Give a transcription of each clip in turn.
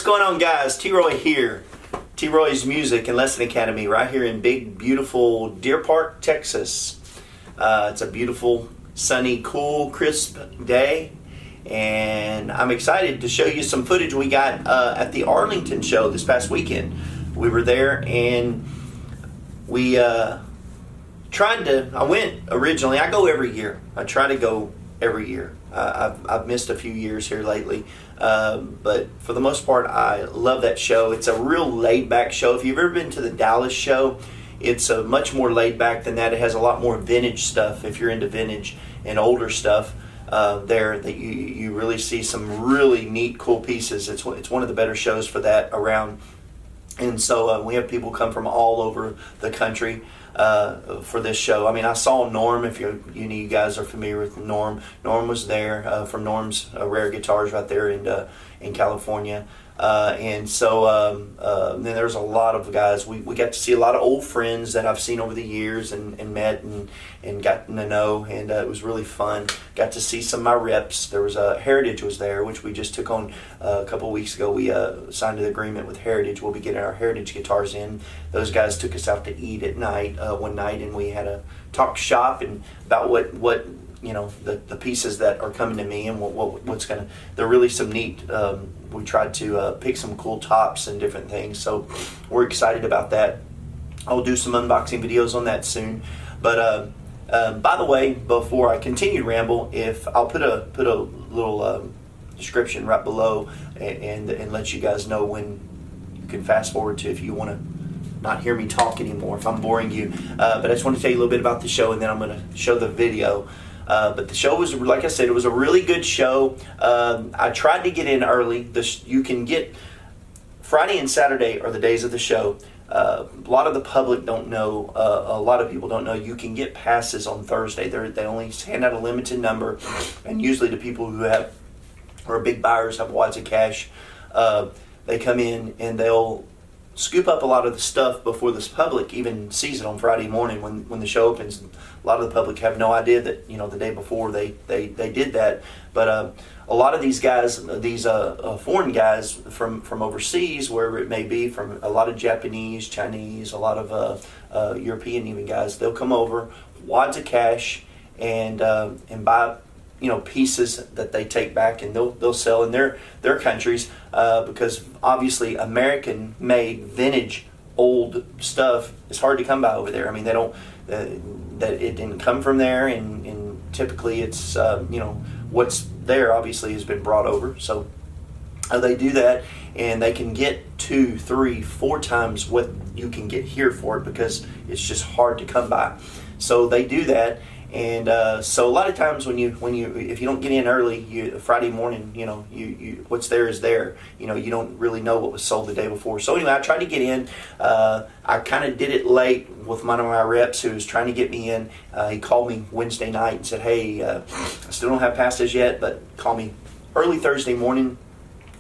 going on, guys? T-Roy here. T-Roy's Music and Lesson Academy right here in big, beautiful Deer Park, Texas. It's a beautiful, sunny, cool, crisp day, and I'm excited to show you some footage we got at the Arlington show this past weekend. We were there, and we I went originally. I go every year. I try to go every year. I've missed a few years here lately, but for the most part, I love that show. It's a real laid-back show. If you've ever been to the Dallas show, it's a much more laid-back than that. It has a lot more vintage stuff. If you're into vintage and older stuff, there that you really see some really neat, cool pieces. It's one of the better shows for that around. And so we have people come from all over the country for this show. I mean, I saw Norm. If you guys are familiar with Norm, Norm was there from Norm's Rare Guitars right there in California. And so then there's a lot of guys. We got to see a lot of old friends that I've seen over the years and met and gotten to know, and it was really fun. Got to see some of my reps. There was Heritage was there, which we just took on a couple weeks ago. We signed an agreement with Heritage. We'll be getting our Heritage guitars in. Those guys took us out to eat at night one night, and we had a talk shop and about what you know, the pieces that are coming to me and what's gonna. They're really some neat. We tried to pick some cool tops and different things, so we're excited about that. I'll do some unboxing videos on that soon. But by the way, before I continue to ramble, if I'll put a little description right below and let you guys know when you can fast forward to if you want to not hear me talk anymore, if I'm boring you. But I just want to tell you a little bit about the show, and then I'm going to show the video. But the show was, like I said, it was a really good show. I tried to get in early. You can get Friday and Saturday are the days of the show. A lot of the public don't know. A lot of people don't know. You can get passes on Thursday. They only hand out a limited number, and usually the people who are big buyers, have wads of cash. They come in and they'll scoop up a lot of the stuff before this public even sees it on Friday morning when the show opens. A lot of the public have no idea that, you know, the day before they did that. But a lot of these guys, these foreign guys from overseas, wherever it may be, from a lot of Japanese, Chinese, a lot of European even guys, they'll come over, wads of cash, and buy, you know, pieces that they take back and they'll sell in their countries, because obviously American made vintage old stuff is hard to come by over there. I mean, they don't that it didn't come from there, and typically it's you know, what's there obviously has been brought over. So they do that, and they can get 2, 3, 4 times what you can get here for it, because it's just hard to come by. So they do that. And so a lot of times if you don't get in early, Friday morning, you know, you what's there is there. You know, you don't really know what was sold the day before. So anyway, I tried to get in. I kind of did it late with one of my reps who was trying to get me in. He called me Wednesday night and said, "Hey, I still don't have passes yet, but call me early Thursday morning.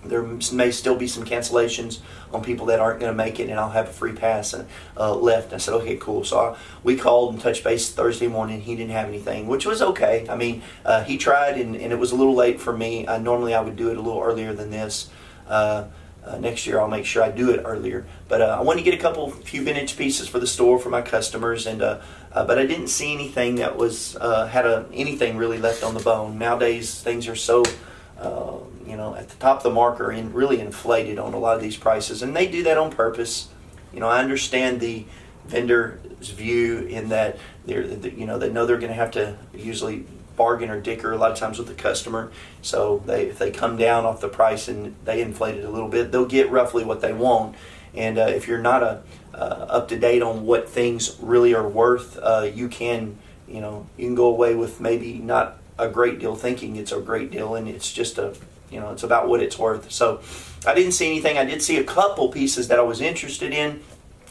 There may still be some cancellations on people that aren't going to make it, and I'll have a free pass left." I said, "Okay, cool." So we called and touched base Thursday morning. He didn't have anything, which was okay. I mean, he tried, and it was a little late for me. Normally I would do it a little earlier than this. Next year I'll make sure I do it earlier. But I wanted to get a few vintage pieces for the store for my customers, and but I didn't see anything that was had anything really left on the bone. Nowadays things are so you know, at the top of the marker and really inflated on a lot of these prices, and they do that on purpose. You know, I understand the vendor's view in that they know they're going to have to usually bargain or dicker a lot of times with the customer. So if they come down off the price and they inflate it a little bit, they'll get roughly what they want. And if you're not up to date on what things really are worth, you can go away with maybe not a great deal thinking it's a great deal, and it's just it's about what it's worth. So I didn't see anything. I did see a couple pieces that I was interested in,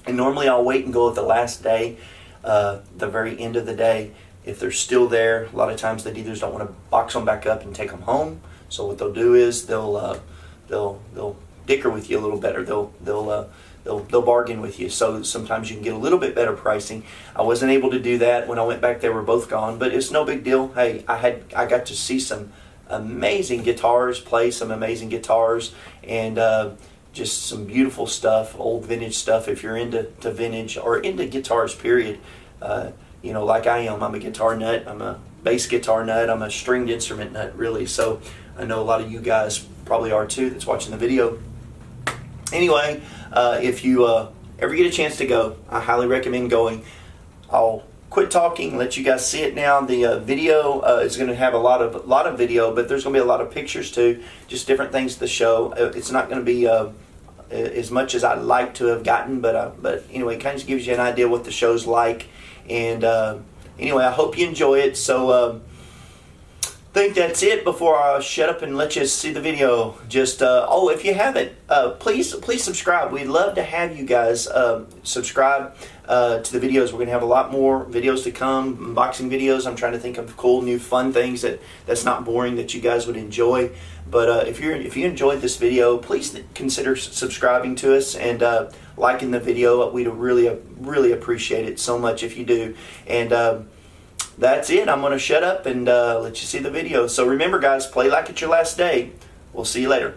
and normally I'll wait and go at the last day, the very end of the day. If they're still there, a lot of times the dealers don't want to box them back up and take them home. So what they'll do is they'll dicker with you a little better. They'll bargain with you. So sometimes you can get a little bit better pricing. I wasn't able to do that when I went back. They were both gone, but it's no big deal. Hey, I got to see some amazing guitars, play some amazing guitars, and just some beautiful stuff, old vintage stuff. If you're into vintage or into guitars, period, like I am. I'm a guitar nut. I'm a bass guitar nut. I'm a stringed instrument nut, really. So I know a lot of you guys probably are too that's watching the video. Anyway, if you ever get a chance to go, I highly recommend going. I'll quit talking, let you guys see it now. The video is going to have a lot of video, but there's going to be a lot of pictures too, just different things to show. It's not going to be as much as I'd like to have gotten, but anyway, it kind of gives you an idea what the show's like. And anyway, I hope you enjoy it. So I think that's it before I shut up and let you see the video. Just if you haven't, please subscribe. We'd love to have you guys subscribe to the videos. We're gonna have a lot more videos to come, unboxing videos. I'm trying to think of cool, new, fun things that's not boring, that you guys would enjoy. But if you enjoyed this video, please consider subscribing to us and liking the video. We'd really appreciate it so much if you do. And that's it. I'm going to shut up and let you see the video. So remember, guys, play like it's your last day. We'll see you later.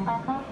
Thank you.